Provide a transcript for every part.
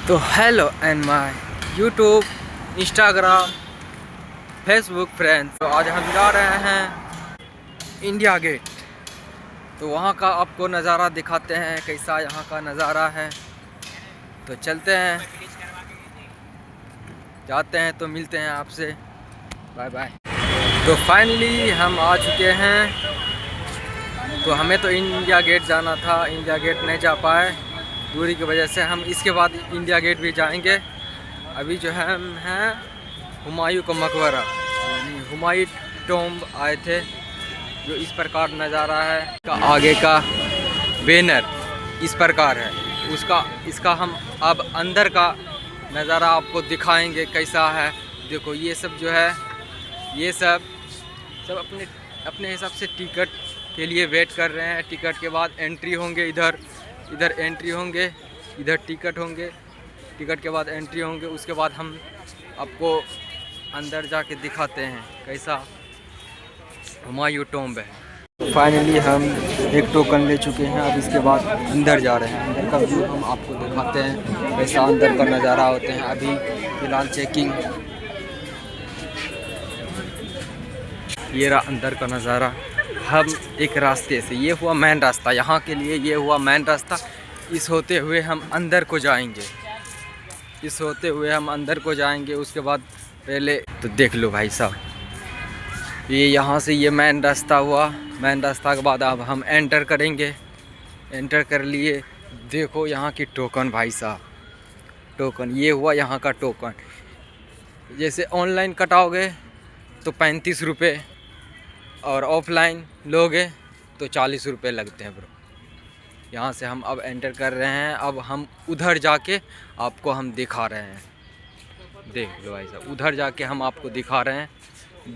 तो hello and my YouTube, Instagram, Facebook friends. तो आज हम जा रहे हैं इंडिया गेट। तो वहाँ का आपको नज़ारा दिखाते हैं, कैसा यहाँ का नज़ारा है। तो चलते हैं, जाते हैं, तो मिलते हैं आपसे। Bye bye. तो फाइनली हम आ चुके हैं। तो हमें तो इंडिया गेट जाना था, इंडिया गेट नहीं जा पाए दूरी की वजह से। हम इसके बाद इंडिया गेट भी जाएंगे। अभी जो है हम हैं हुमायूं का मकबरा, हुमायूं टॉम्ब आए थे। जो इस प्रकार नज़ारा है, का आगे का बैनर इस प्रकार है इसका हम अब अंदर का नज़ारा आपको दिखाएंगे कैसा है। देखो ये सब जो है, ये सब अपने हिसाब से टिकट के लिए वेट कर रहे हैं। टिकट के बाद एंट्री होंगे, इधर एंट्री होंगे, इधर टिकट होंगे, टिकट के बाद एंट्री होंगे। उसके बाद हम आपको अंदर जाके दिखाते हैं कैसा हुमायूं टॉम्ब है। फाइनली हम एक टोकन ले चुके हैं। अब इसके बाद अंदर जा रहे हैं। अंदर का व्यू हम आपको दिखाते हैं कैसा अंदर का नज़ारा होते हैं। अभी फ़िलहाल चेकिंग। ये रहा अंदर का नज़ारा। हम एक रास्ते से, ये हुआ मेन रास्ता यहाँ के लिए, ये हुआ मेन रास्ता। इस होते हुए हम अंदर को जाएंगे, इस होते हुए हम अंदर को जाएंगे। उसके बाद पहले तो देख लो भाई साहब, ये यहाँ से ये मेन रास्ता हुआ। मेन रास्ता के बाद अब हम एंटर करेंगे। एंटर कर लिए। देखो यहाँ की टोकन भाई साहब, टोकन ये हुआ यहाँ का टोकन। जैसे ऑनलाइन कटाओगे तो 35 रुपये और ऑफलाइन लोगे तो 40 रुपये लगते हैं ब्रो। यहाँ से हम अब एंटर कर रहे हैं। अब हम उधर जाके आपको हम दिखा रहे हैं। देख लो भाई साहब, उधर जाके हम आपको दिखा रहे हैं।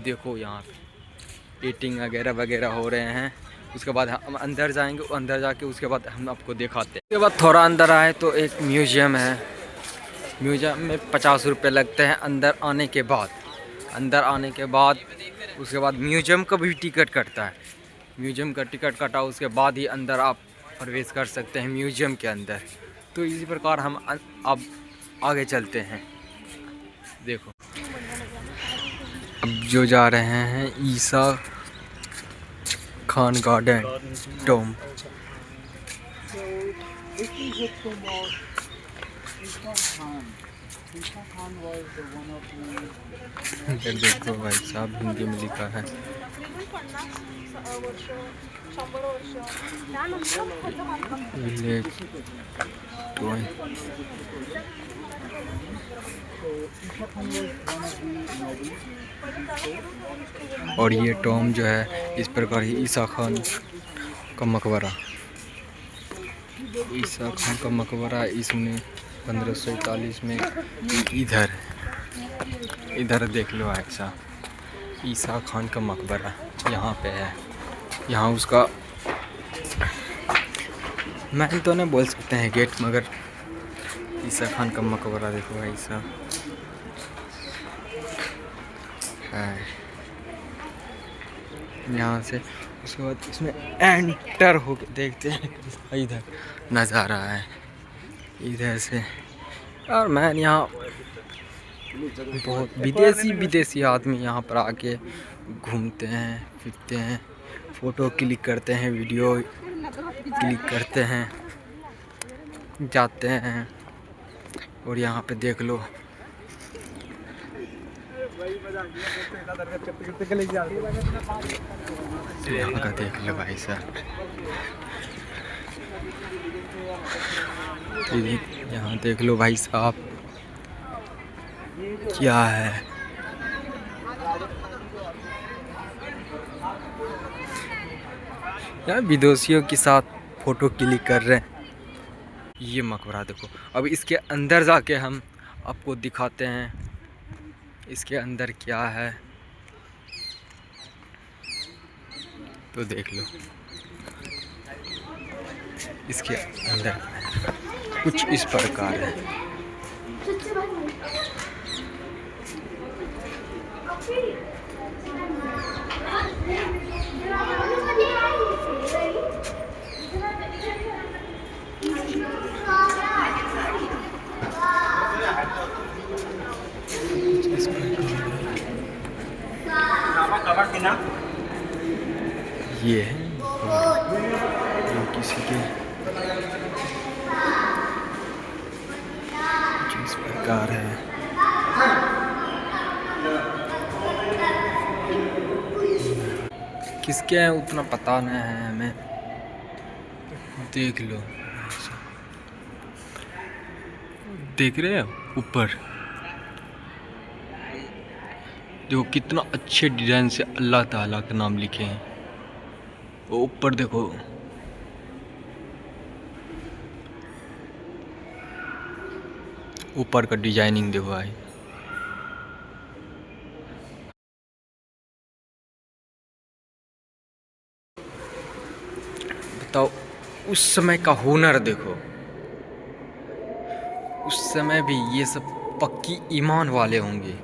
देखो यहाँ पे ईटिंग वगैरह हो रहे हैं। उसके बाद हम अंदर जाएंगे, अंदर जाके उसके बाद हम आपको दिखाते हैं। उसके बाद थोड़ा अंदर आए तो एक म्यूजियम है। म्यूजियम में 50 रुपये लगते हैं अंदर आने के बाद। अंदर आने के बाद उसके बाद म्यूजियम का भी टिकट कटता है। म्यूजियम का टिकट कटा, उसके बाद ही अंदर आप प्रवेश कर सकते हैं म्यूजियम के अंदर। तो इसी प्रकार हम अब आगे चलते हैं। देखो अब जो जा रहे हैं ईसा खान गार्डन टॉम्ब। देखो भाई साहब, हिंदी में लिखा है। Village toy. और ये टॉम्ब जो है इस प्रकार ही ईसा खान का मकबरा। ईसा खान का मकबरा इसमें 1541 में इधर देख लो ऐसा ईसा खान का मकबरा यहाँ पे है। यहाँ उसका मैं तो नहीं बोल सकते हैं गेट, मगर ईसा खान का मकबरा देखो ऐसा है यहाँ से। उसके बाद इसमें एंटर होके देखते हैं इधर नज़ारा है इधर से। और मैं यहाँ बहुत विदेशी आदमी यहाँ पर आके घूमते हैं, फिरते हैं, फ़ोटो क्लिक करते हैं, वीडियो क्लिक करते हैं, जाते हैं। और यहाँ पे देख लो यहाँ का देख लो भाई साहब। यहाँ देख लो भाई साहब क्या है। यहाँ विदेशियों के साथ फ़ोटो क्लिक कर रहे हैं। ये मकबरा देखो। अब इसके अंदर जाके हम आपको दिखाते हैं इसके अंदर क्या है। तो देख लो इसके अंदर कुछ इस प्रकार है। ये है ये किसी के कुछ इस प्रकार है। किसके हैं उतना पता नहीं है हमें। देख लो, देख रहे हो ऊपर देखो कितना अच्छे डिजाइन से अल्लाह ताला का नाम लिखे हैं। वो ऊपर देखो ऊपर का डिजाइनिंग देखो भाई। बताओ उस समय का हुनर देखो। उस समय भी ये सब पक्की ईमान वाले होंगे।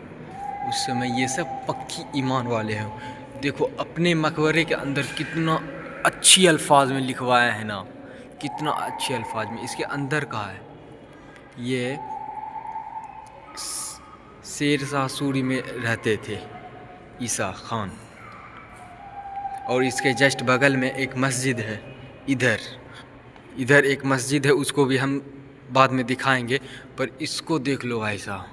उस समय ये सब पक्की ईमान वाले हैं। देखो अपने मकबरे के अंदर कितना अच्छी अल्फाज में लिखवाया है ना, कितना अच्छे अल्फाज में। इसके अंदर का है ये शेर शाह सूरी में रहते थे ईसा खान। और इसके जस्ट बगल में एक मस्जिद है। इधर एक मस्जिद है, उसको भी हम बाद में दिखाएंगे। पर इसको देख लो भाई साहब,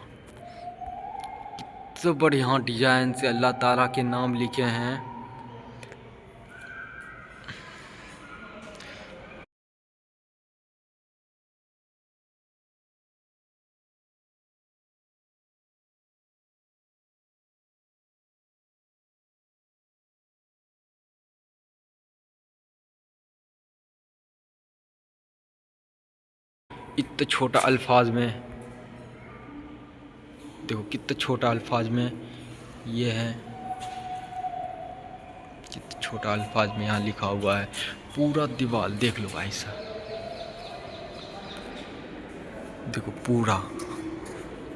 कितना बढ़िया डिजाइन से अल्लाह ताला के नाम लिखे हैं। इतना छोटा अल्फाज में देखो, कितना छोटा अल्फाज में ये है। कितना छोटा अल्फाज में यहाँ लिखा हुआ है। पूरा दीवार देख लो भाई साहब, देखो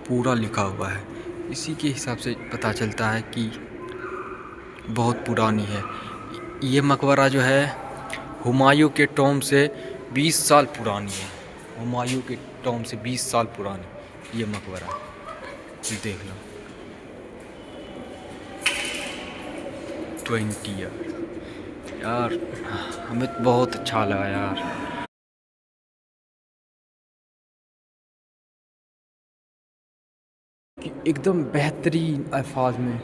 पूरा लिखा हुआ है। इसी के हिसाब से पता चलता है कि बहुत पुरानी है। ये मकबरा जो है हुमायूं के टॉम से 20 साल पुरानी है। हुमायूं के टॉम से 20 साल पुरानी ये मकबरा, देख लो 20 ईयर। यार हमें तो बहुत अच्छा लगा यार। कि एकदम बेहतरीन अल्फाज में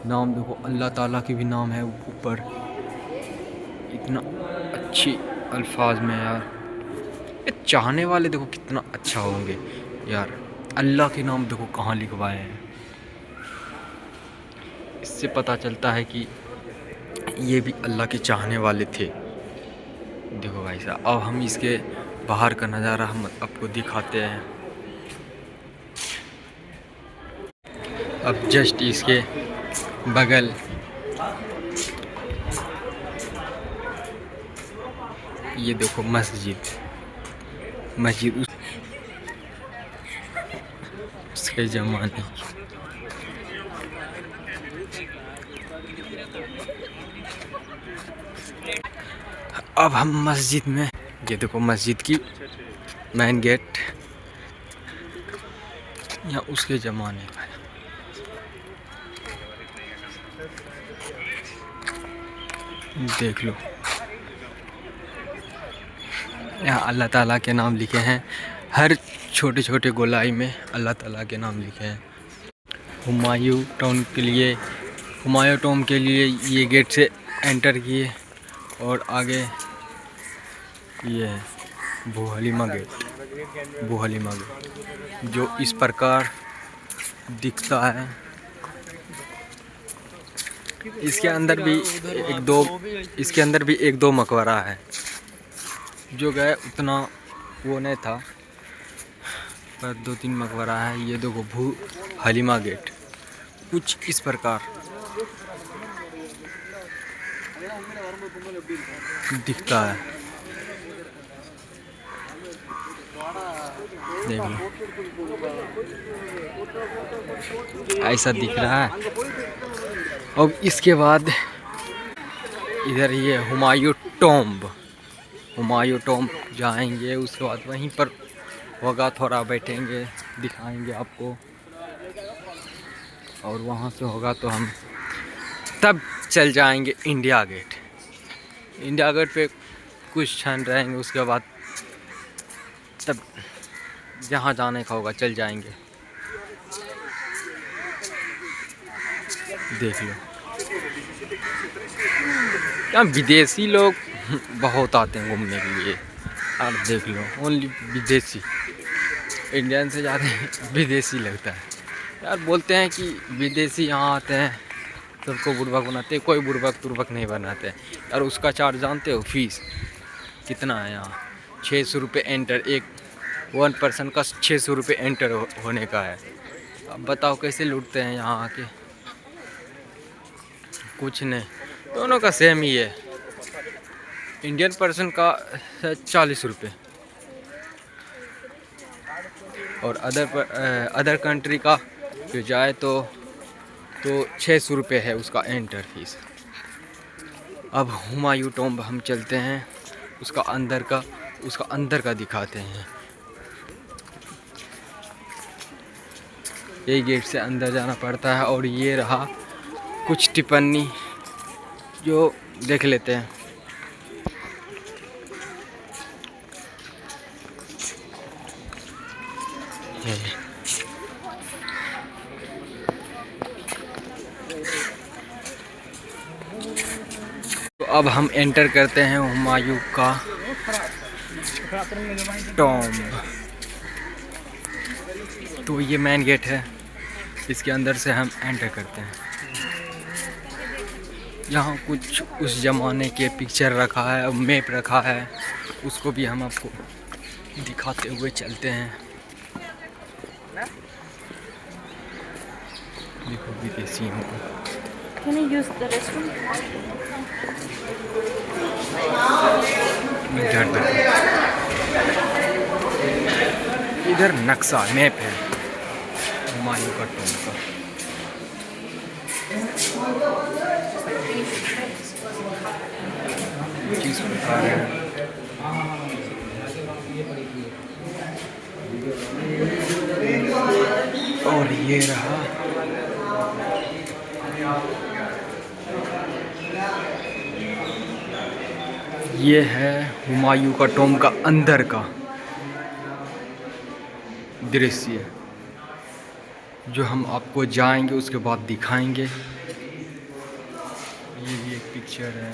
नाम देखो, अल्लाह ताला के भी नाम है ऊपर, इतना अच्छी अल्फाज में यार। ये चाहने वाले देखो कितना अच्छा होंगे यार। अल्लाह के नाम देखो कहाँ लिखवाए हैं। इससे पता चलता है कि ये भी अल्लाह के चाहने वाले थे। देखो भाई साहब, अब हम इसके बाहर का नज़ारा हम आपको दिखाते हैं। अब जस्ट इसके बगल ये देखो मस्जिद उसके ज़माने की। अब हम मस्जिद में, ये देखो मस्जिद की मेन गेट या उसके ज़माने का। देख लो यहाँ अल्लाह ताला के नाम लिखे हैं। हर छोटे छोटे गोलाई में अल्लाह ताला के नाम लिखे हैं। हुमायूं टॉम के लिए ये गेट से एंटर किए और आगे ये है बू हलीमा गेट जो इस प्रकार दिखता है। इसके अंदर भी एक दो मकबरा है। जो गए उतना वो नहीं था, पर 2-3 मकबरा है। ये देखो भू हलीमा गेट कुछ इस प्रकार दिखता है। देखो ऐसा दिख रहा है। और इसके बाद इधर ये हुमायूं टॉम जाएंगे। उसके बाद वहीं पर होगा, थोड़ा बैठेंगे, दिखाएंगे आपको। और वहाँ से होगा तो हम तब चल जाएंगे इंडिया गेट। इंडिया गेट पे कुछ क्षण रहेंगे, उसके बाद तब जहाँ जाने का होगा चल जाएंगे। देख लो, यहाँ विदेशी लोग बहुत आते हैं घूमने के लिए। और देख लो, ओनली विदेशी, इंडियन से ज़्यादा विदेशी लगता है यार। बोलते हैं कि विदेशी यहाँ आते हैं सबको बुड़बक बनाते हैं, कोई बुड़बक तुड़बक नहीं बनाते यार। उसका चार्ज जानते हो? फीस कितना है यहाँ? 600 रुपये एंटर, एक 1 पर्सन का 600 रुपये एंटर होने का है। अब बताओ कैसे लूटते हैं यहाँ आके? कुछ नहीं, दोनों का सेम ही है। इंडियन पर्सन का 40 रुपये और अदर कंट्री का जो जाए तो 600 रुपये है उसका एंटर फीस। अब हुमायूं टॉम्ब हम चलते हैं, उसका अंदर का दिखाते हैं। यही गेट से अंदर जाना पड़ता है। और ये रहा कुछ टिप्पणी जो देख लेते हैं। तो अब हम एंटर करते हैं हुमायूं का टॉम्ब। तो ये मेन गेट है, इसके अंदर से हम एंटर करते हैं। यहाँ कुछ उस ज़माने के पिक्चर रखा है, मैप रखा है, उसको भी हम आपको दिखाते हुए चलते हैं। देखो विदेशियों को। Can you use the restroom? इधर नक्शा मैप है हुमायूं का टॉम्ब का। किस प्रकार है और ये रहा ये है हुमायूं का टॉम्ब का अंदर का दृश्य, जो हम आपको जाएंगे उसके बाद दिखाएंगे। ये भी एक पिक्चर है।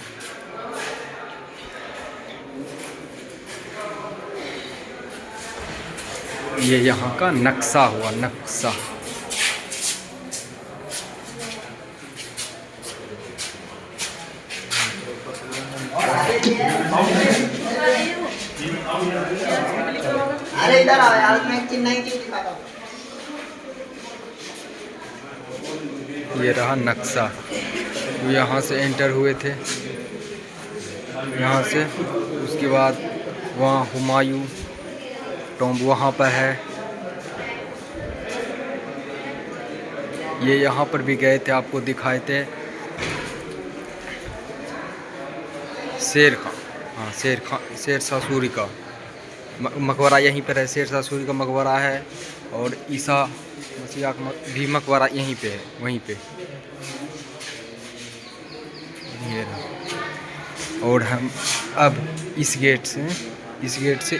ये यहाँ का नक्शा हुआ, नक्शा। अरे इधर आओ यार, मैं नई चीज दिखाता हूँ। ये रहा नक्शा। वो यहाँ से एंटर हुए थे, यहाँ से। उसके बाद वहाँ हुमायूं टॉम्ब वहाँ पर है। ये यहाँ पर भी गए थे, आपको दिखाए थे। शेर खान, हाँ शेर शाह सूरी का मकबरा यहीं पर है। शेर शाह सूरी का मकबरा है और ईसा मसीह का भी मकबरा यहीं पे है, वहीं पे। ये रहा। और हम अब इस गेट से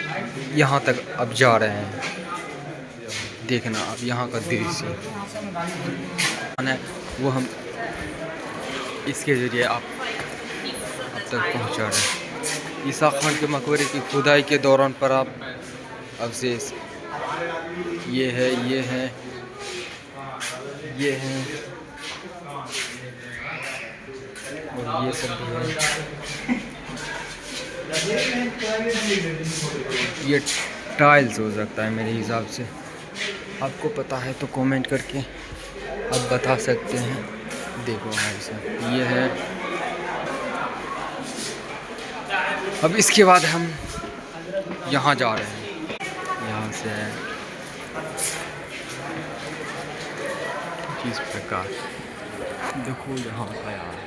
यहाँ तक अब जा रहे हैं। देखना अब यहाँ का दृश्य है, वो हम इसके ज़रिए आप अब तक पहुँचा रहे हैं। ईसा खान के मकबरे की खुदाई के दौरान पर आप अवशेष ये है और ये सब भी है। ये टाइल्स हो सकता है मेरे हिसाब से। आपको पता है तो कमेंट करके आप बता सकते हैं। देखो भाई साहब, ये है। अब इसके बाद हम यहाँ जा रहे हैं। यहाँ से है किस प्रकार, देखो यहाँ का यार।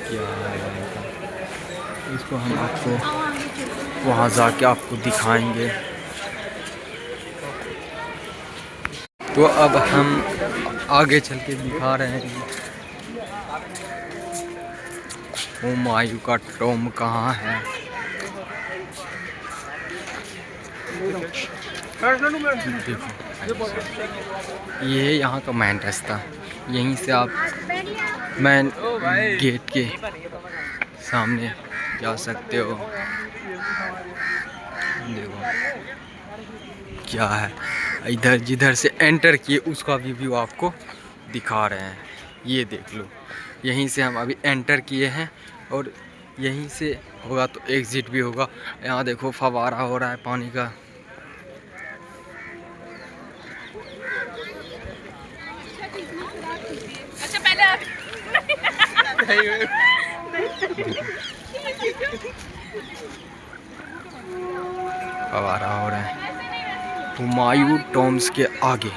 क्या है इसको हम आपको वहाँ जाके आपको दिखाएंगे। तो अब हम आगे चल के दिखा रहे हैं हुमायूं का टॉम कहाँ है। देखो ये है यहाँ का मेन रास्ता, यहीं से आप मेन गेट के सामने जा सकते हो। देखो क्या है, इधर जिधर से एंटर किए उसका भी व्यू आपको दिखा रहे हैं। ये देख लो, यहीं से हम अभी एंटर किए हैं और यहीं से होगा तो एग्ज़िट भी होगा। यहाँ देखो फव्वारा हो रहा है पानी का। फव्वारा हो रहा है हुमायूं टॉम्स के आगे।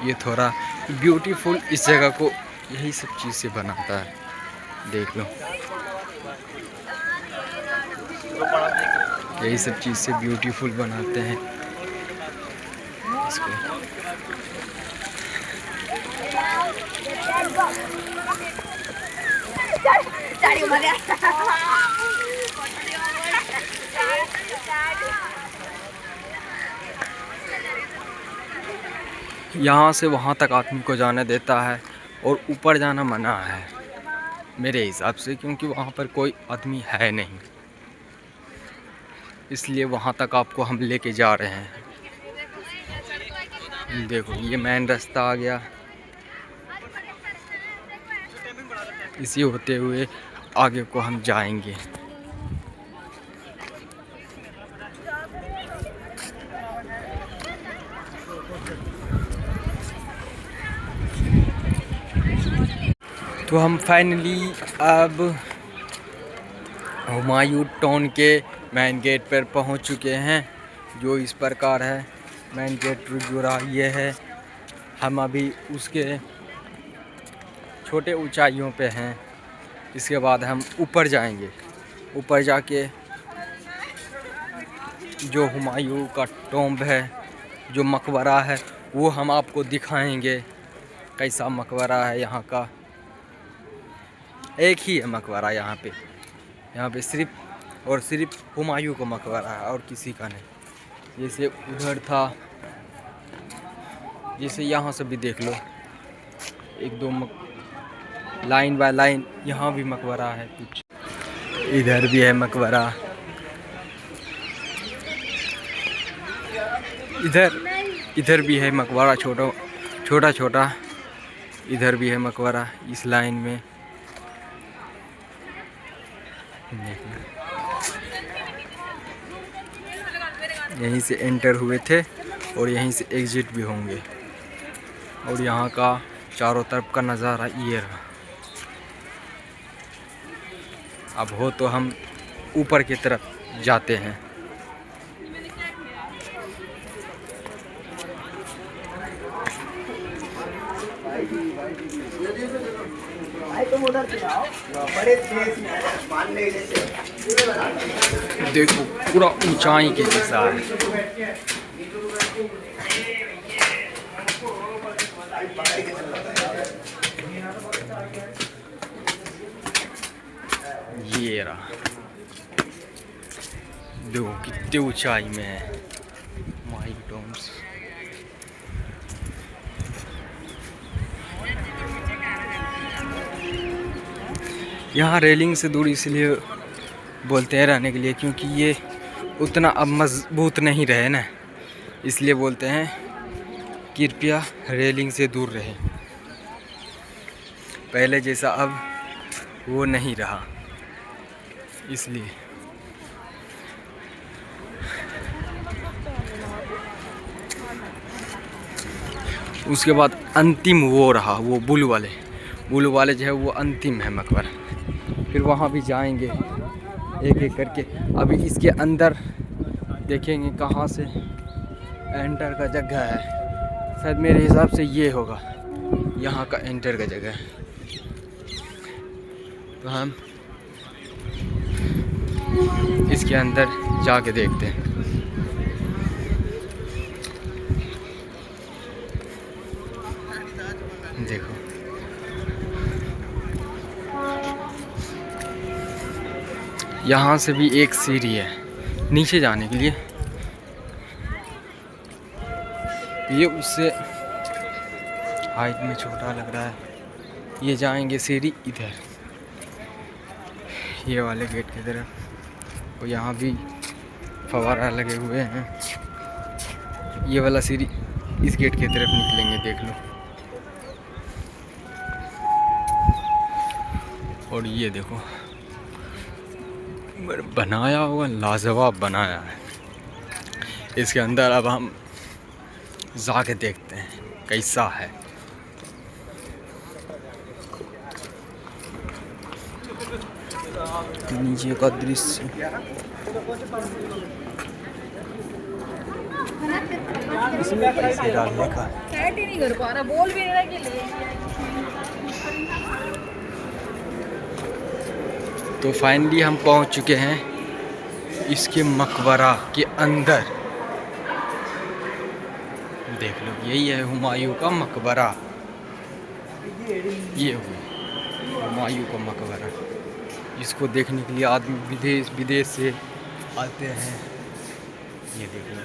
ये थोड़ा ब्यूटीफुल इस जगह को यही सब चीज़ से बनाता है। देख लो, यही सब चीज़ से ब्यूटीफुल बनाते हैं इसको। यहाँ से वहाँ तक आदमी को जाने देता है और ऊपर जाना मना है मेरे हिसाब से, क्योंकि वहाँ पर कोई आदमी है नहीं, इसलिए वहाँ तक आपको हम लेके जा रहे हैं। देखो ये मेन रास्ता आ गया, इसी होते हुए आगे को हम जाएंगे। तो हम फाइनली अब हुमायूं टॉम के मेन गेट पर पहुंच चुके हैं, जो इस प्रकार है। मेन गेट जो रहा ये है। हम अभी उसके छोटे ऊंचाइयों पे हैं। इसके बाद हम ऊपर जाएंगे। ऊपर जाके जो हुमायूं का टॉम्ब है, जो मकबरा है, वो हम आपको दिखाएंगे। कैसा मकबरा है यहाँ का। एक ही है मकबरा यहाँ पे सिर्फ और सिर्फ हुमायूं का मकबरा है और किसी का नहीं। जैसे उधर था, जैसे यहाँ से भी देख लो, एक दो लाइन बाय लाइन यहाँ भी मकबरा है कुछ। इधर भी है मकबरा, इधर भी है मकबरा छोटा छोटा। इधर भी है मकबरा इस लाइन में। यहीं से एंटर हुए थे और यहीं से एग्ज़िट भी होंगे। और यहाँ का चारों तरफ का नज़ारा ये रहा। अब हो तो हम ऊपर की तरफ जाते हैं। देखो पूरा ऊंचाई के जैसा है। ये रहा, देखो कितने ऊंचाई में है हुमायूं टॉम्स। यहाँ रेलिंग से दूर इसलिए बोलते हैं रहने के लिए, क्योंकि ये उतना अब मजबूत नहीं रहे ना, इसलिए बोलते हैं कृपया रेलिंग से दूर रहे। पहले जैसा अब वो नहीं रहा, इसलिए। उसके बाद अंतिम वो रहा, वो बुल वाले जो है वो अंतिम है मकबरा। फिर वहाँ भी जाएंगे एक एक करके। अभी इसके अंदर देखेंगे कहाँ से एंटर का जगह है। शायद मेरे हिसाब से ये होगा यहाँ का एंटर का जगह है। तो हम इसके अंदर जाके देखते हैं। यहाँ से भी एक सीढ़ी है नीचे जाने के लिए। ये उससे हाइट में छोटा लग रहा है। ये जाएंगे सीढ़ी इधर, ये वाले गेट की तरफ। और यहाँ भी फव्वारा लगे हुए हैं। ये वाला सीढ़ी इस गेट की तरफ निकलेंगे, देख लो। और ये देखो बनाया हुआ, लाजवाब बनाया है। इसके अंदर अब हम जाके देखते हैं कैसा है। नीचे का दृश्य इसमें पैसे डालने का। सेट ही नहीं कर पा रहा, बोल भी नहीं रहा कि ले। तो फाइनली हम पहुंच चुके हैं इसके मकबरा के अंदर। देख लो, यही है हुमायूं का मकबरा। ये हुमायूं का मकबरा। इसको देखने के लिए आदमी विदेश विदेश से आते हैं। ये देख लो,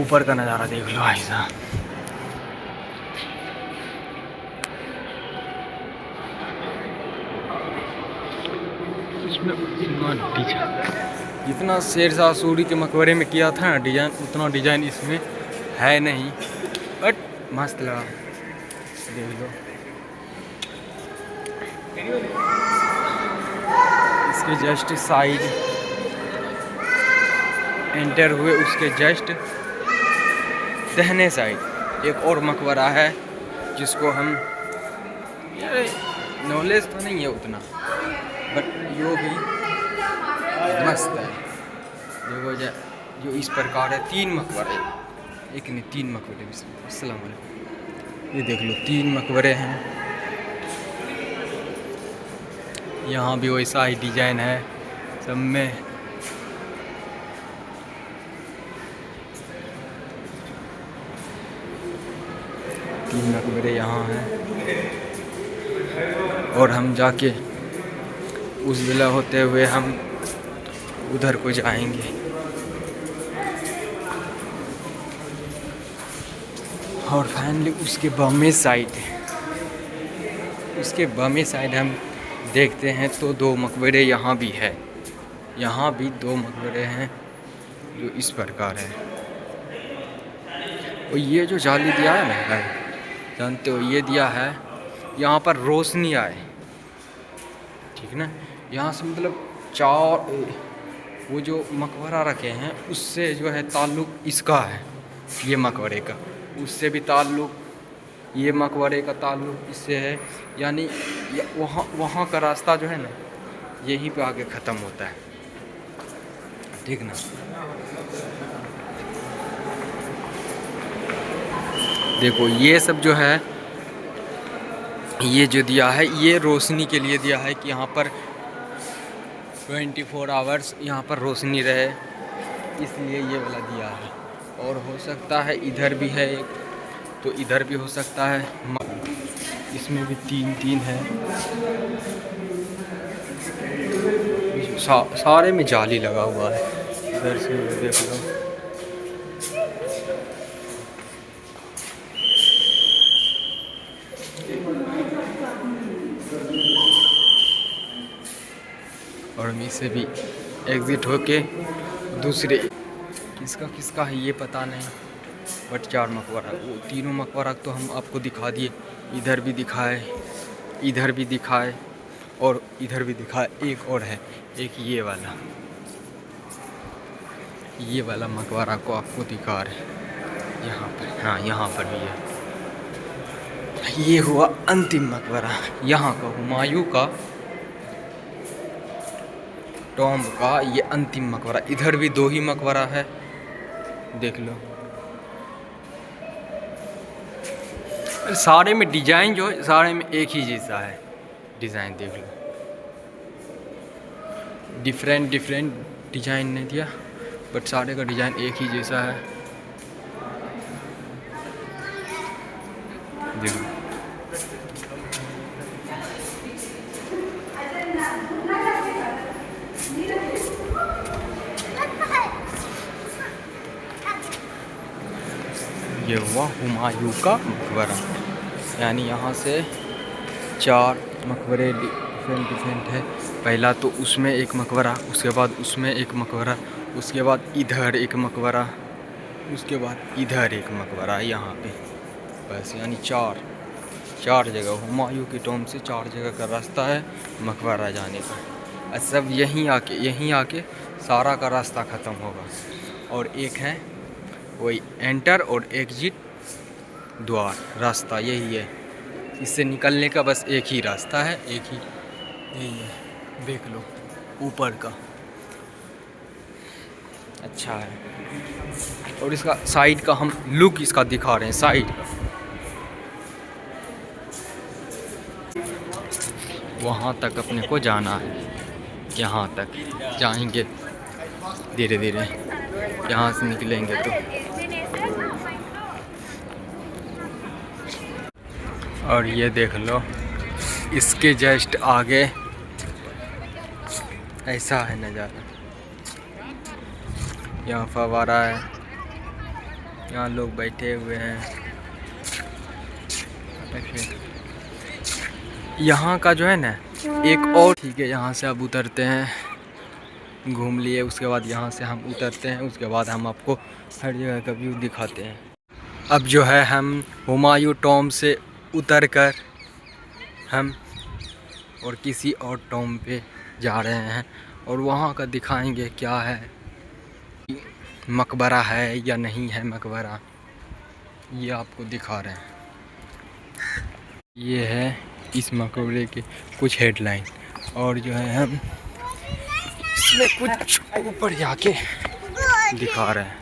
ऊपर का नज़ारा देख लो भाई साहब। जितना शेरशाह सूरी के मकबरे में किया था ना डिज़ाइन, उतना डिज़ाइन इसमें है नहीं, बट मस्त लगा। देख लो, इसके जस्ट साइड एंटर हुए, उसके जस्ट दहने साइड एक और मकबरा है जिसको हम, नॉलेज तो नहीं है उतना, बट यो भी मस्त है। देखो जो इस प्रकार है, 3 मकबरे, एक नहीं 3 मकबरे। अस्सलाम वालेकुम। ये देख लो 3 मकबरे हैं। यहाँ भी वैसा ही डिजाइन है सब में। तीन मकबरे यहाँ हैं। और हम जाके उस विला होते हुए हम उधर को जाएंगे। और फाइनली उसके बामे साइड हम देखते हैं तो 2 मकबरे यहाँ भी है। यहाँ भी 2 मकबरे हैं जो इस प्रकार है। और ये जो जाली दिया है ना भाई, जानते हो, ये दिया है यहाँ पर रोशनी आए, ठीक ना। यहाँ से मतलब 4 वो जो मकबरा रखे हैं उससे जो है ताल्लुक़ इसका है, ये मकबरे का, उससे भी ताल्लुक़, ये मकबरे का ताल्लुक़ इससे है। यानी वहाँ का रास्ता जो है ना यहीं पे आगे ख़त्म होता है, ठीक ना। देखो ये सब जो है, ये जो दिया है ये रोशनी के लिए दिया है कि यहाँ पर 24 आवर्स यहाँ पर रोशनी रहे, इसलिए ये वाला दिया है। और हो सकता है इधर भी है एक, तो इधर भी हो सकता है। इसमें भी 3 है। सारे में जाली लगा हुआ है। इधर से देख लो, और हम इससे भी एग्ज़िट होके दूसरे, किसका है ये पता नहीं, बट 4 मकबरा, वो तीनों मकबरा तो हम आपको दिखा दिए। इधर भी दिखाए, इधर भी दिखाए, और इधर भी दिखाए। एक और है, एक ये वाला मकबरा को आपको दिखा रहे यहाँ पर। हाँ, यहाँ पर भी है। ये हुआ अंतिम मकबरा यहाँ का, हुमायूं का टॉम्ब का ये अंतिम मकबरा। इधर भी 2 ही मकबरा है, देख लो। सारे में डिज़ाइन जो है, सारे में एक ही जैसा है डिज़ाइन, देख लो। डिफरेंट डिज़ाइन नहीं दिया, बट सारे का डिज़ाइन एक ही जैसा है, देखो। ये हुआ हुमायूं का मकबरा। यानी यहाँ से 4 मकबरे डिफरेंट है। पहला तो उसमें एक मकबरा, उसके बाद उसमें एक मकबरा, उसके बाद इधर एक मकबरा, उसके बाद इधर एक मकबरा यहाँ पे। बस यानी 4 जगह हुमायूं की टॉम से 4 जगह का रास्ता है मकबरा जाने का। सब यहीं आके सारा का रास्ता ख़त्म होगा। और एक है वही एंटर और एग्जिट द्वार, रास्ता यही है। इससे निकलने का बस एक ही रास्ता है, एक ही यही है। देख लो ऊपर का, अच्छा है। और इसका साइड का हम लुक इसका दिखा रहे हैं, साइड का। वहाँ तक अपने को जाना है, यहाँ तक जाएंगे धीरे धीरे, यहाँ से निकलेंगे तो। और ये देख लो इसके जस्ट आगे ऐसा है नज़ारा। यहाँ फव्वारा है, यहाँ लोग बैठे हुए हैं। यहाँ का जो है ना एक और ठीक है, यहाँ से अब उतरते हैं, घूम लिए। उसके बाद यहाँ से हम उतरते हैं, उसके बाद हम आपको हर जगह का व्यू दिखाते हैं। अब जो है हम हुमायूं टॉम से उतर कर हम और किसी और टॉम पे जा रहे हैं, और वहाँ का दिखाएंगे क्या है, मकबरा है या नहीं है मकबरा, ये आपको दिखा रहे हैं। ये है इस मकबरे के कुछ हेडलाइन, और जो है हम इसमें कुछ ऊपर जाके दिखा रहे हैं।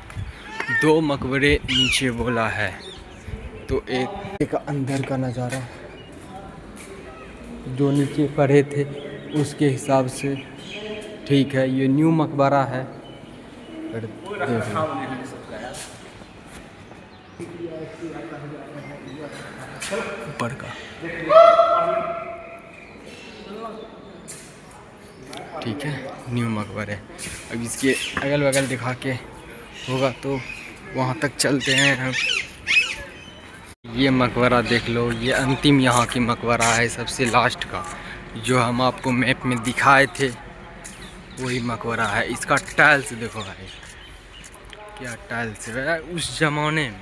2 मकबरे नीचे बोला है, तो एक अंदर का नज़ारा जो नीचे पढ़े थे उसके हिसाब से ठीक है। ये न्यू मकबरा है, देख लो। ऊपर का ठीक है, न्यू मकबरा है। अब इसके अगल बगल दिखा के होगा तो वहाँ तक चलते हैं हम। ये मकबरा देख लो, ये अंतिम यहाँ की मकबरा है, सबसे लास्ट का, जो हम आपको मैप में दिखाए थे वही मकबरा है। इसका टाइल्स देखो भाई, क्या टाइल्स है, उस ज़माने में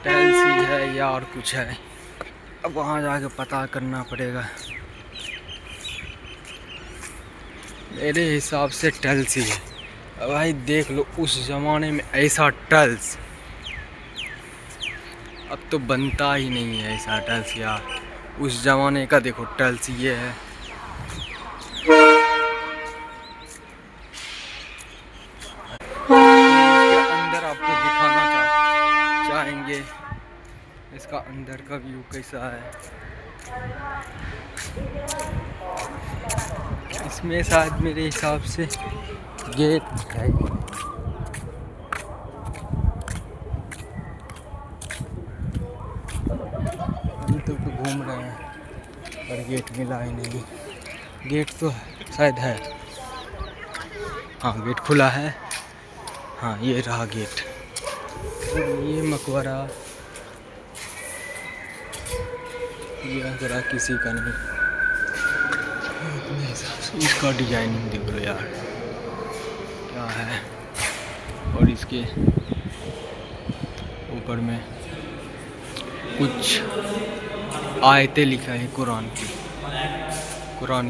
टाइल्स ही है या और कुछ है, अब वहाँ जाके पता करना पड़ेगा। मेरे हिसाब से टाइल्स ही है। अब भाई देख लो उस ज़माने में ऐसा टाइल्स, अब तो बनता ही नहीं है ऐसा टाइल्स यार। उस ज़माने का देखो टाइल्स ये है। इसके अंदर आपको दिखाना चाहेंगे इसका अंदर का व्यू कैसा है। इसमें शायद मेरे हिसाब से गेट है। तो घूम रहे हैं पर गेट मिला ही नहीं। गेट तो शायद है, हाँ गेट खुला है, हाँ ये रहा गेट। ये मकबरा ये जरा किसी का नहीं, अपने हिसाब से इसका डिजाइनिंग देख लो यार क्या है। और इसके ऊपर में कुछ आयतें लिखा है कुरान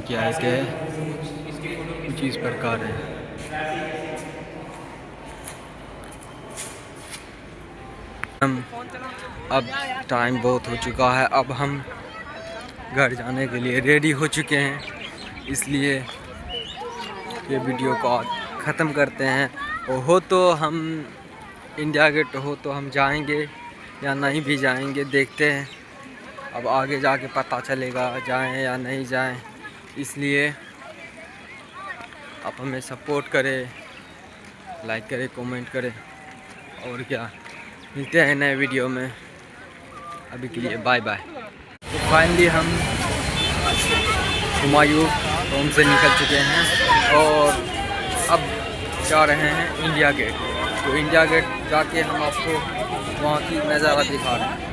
की आयतें है, कुछ इस प्रकार है। हम अब टाइम बहुत हो चुका है, अब हम घर जाने के लिए रेडी हो चुके हैं, इसलिए ये वीडियो को ख़त्म करते हैं। और हो तो हम इंडिया गेट हो तो हम जाएंगे या नहीं भी जाएंगे, देखते हैं अब आगे जाके पता चलेगा जाएं या नहीं जाएं। इसलिए आप हमें सपोर्ट करें, लाइक करें, कमेंट करें, और क्या, मिलते हैं नए वीडियो में। अभी के लिए बाय बाय। तो फाइनली हम हुमायूं टॉम से निकल चुके हैं और अब जा रहे हैं इंडिया गेट। तो इंडिया गेट जाके हम आपको वहाँ की नज़ारा दिखा रहे हैं।